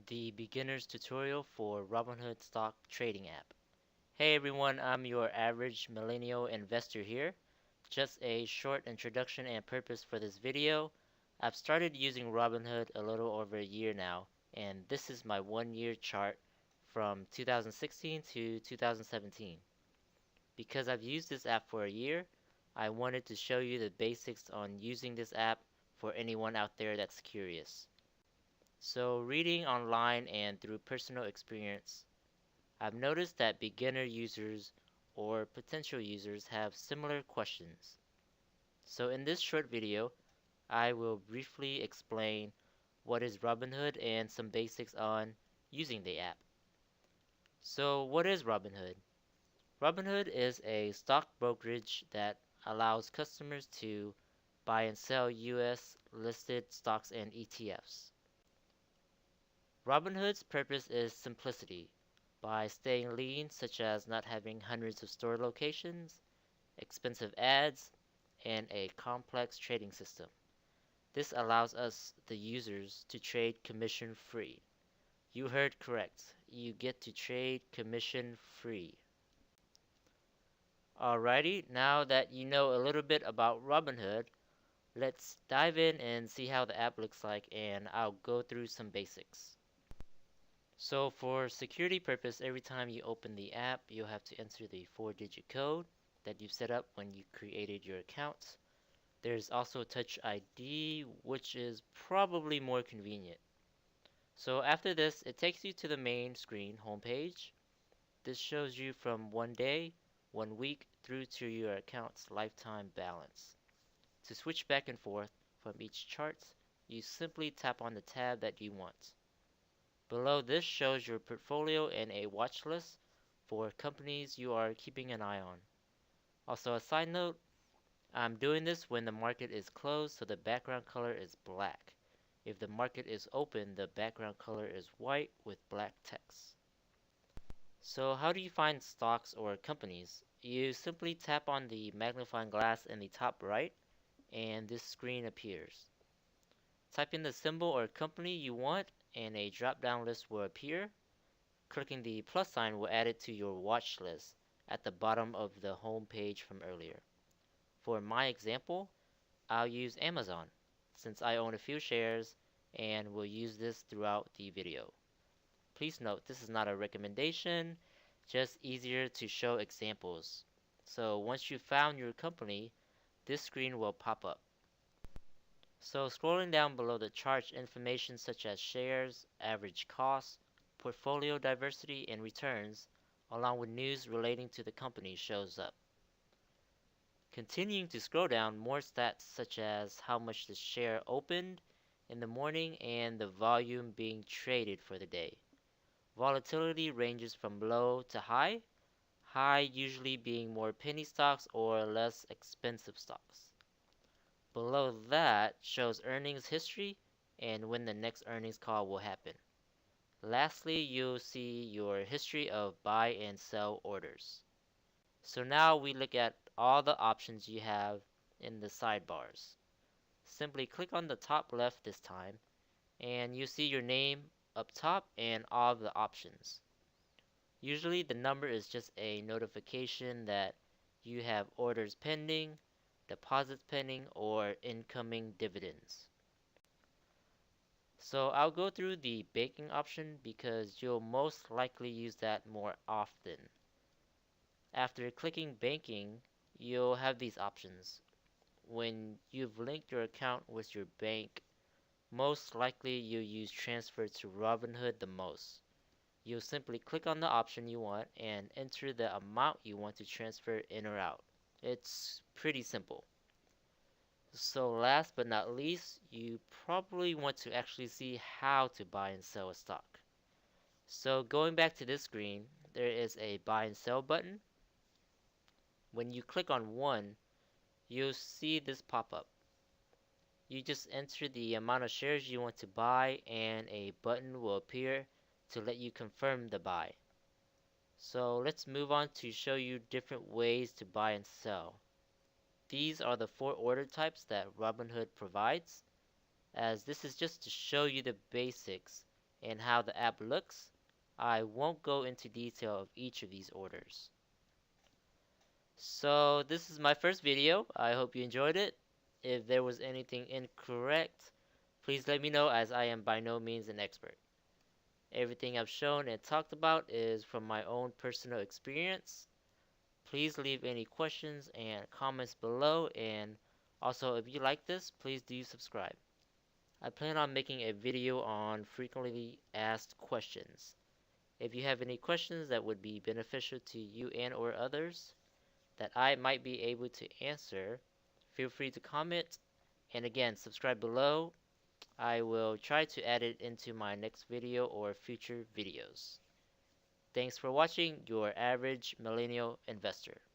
the beginner's tutorial for Robinhood stock trading app. Hey everyone, I'm your average millennial investor here. Just a short introduction and purpose for this video. I've started using Robinhood a little over a year now, and this is my 1 year chart from 2016 to 2017. Because I've used this app for a year, I wanted to show you the basics on using this app for anyone out there that's curious. So reading online and through personal experience, I've noticed that beginner users or potential users have similar questions. So in this short video, I will briefly explain what is Robinhood and some basics on using the app. So what is Robinhood? Robinhood is a stock brokerage that allows customers to buy and sell US listed stocks and ETFs. Robinhood's purpose is simplicity. By staying lean, such as not having hundreds of store locations, expensive ads, and a complex trading system. This allows us, the users, to trade commission-free. You heard correct. You get to trade commission-free. Alrighty, now that you know a little bit about Robinhood, let's dive in and see how the app looks like, and I'll go through some basics. So for security purpose, every time you open the app, you'll have to enter the 4-digit code that you set up when you created your account. There's also Touch ID, which is probably more convenient. So after this, it takes you to the main screen homepage. This shows you from 1 day, 1 week, through to your account's lifetime balance. To switch back and forth from each chart, you simply tap on the tab that you want. Below this shows your portfolio and a watch list for companies you are keeping an eye on. Also, a side note, I'm doing this when the market is closed, so the background color is black. If the market is open, the background color is white with black text. So how do you find stocks or companies? You simply tap on the magnifying glass in the top right, and this screen appears. Type in the symbol or company you want, and a drop-down list will appear. Clicking the plus sign will add it to your watch list at the bottom of the home page from earlier. For my example, I'll use Amazon since I own a few shares and will use this throughout the video. Please note this is not a recommendation, just easier to show examples. So once you've found your company, this screen will pop up. So scrolling down below the chart, information such as shares, average cost, portfolio diversity, and returns, along with news relating to the company shows up. Continuing to scroll down, more stats such as how much the share opened in the morning and the volume being traded for the day. Volatility ranges from low to high, high usually being more penny stocks or less expensive stocks. Below that shows earnings history and when the next earnings call will happen. Lastly, you'll see your history of buy and sell orders. So now we look at all the options you have in the sidebars. Simply click on the top left this time, and you see your name up top and all of the options. Usually the number is just a notification that you have orders pending, deposits pending, or incoming dividends. So I'll go through the banking option because you'll most likely use that more often. After clicking banking, you'll have these options. When you've linked your account with your bank, most likely you'll use transfer to Robinhood the most. You'll simply click on the option you want and enter the amount you want to transfer in or out. It's pretty simple. So last but not least, you probably want to actually see how to buy and sell a stock. So going back to this screen, there is a buy and sell button. When you click on one, you'll see this pop up. You just enter the amount of shares you want to buy and a button will appear to let you confirm the buy. So let's move on to show you different ways to buy and sell. These are the 4 order types that Robinhood provides, as this is just to show you the basics and how the app looks, I won't go into detail of each of these orders. So this is my first video. I hope you enjoyed it. If there was anything incorrect, please let me know, as I am by no means an expert. Everything I've shown and talked about is from my own personal experience. Please leave any questions and comments below, and also if you like this, please do subscribe. I plan on making a video on frequently asked questions. If you have any questions that would be beneficial to you and or others that I might be able to answer, feel free to comment, and again, subscribe below. I will try to add it into my next video or future videos. Thanks for watching, your average millennial investor.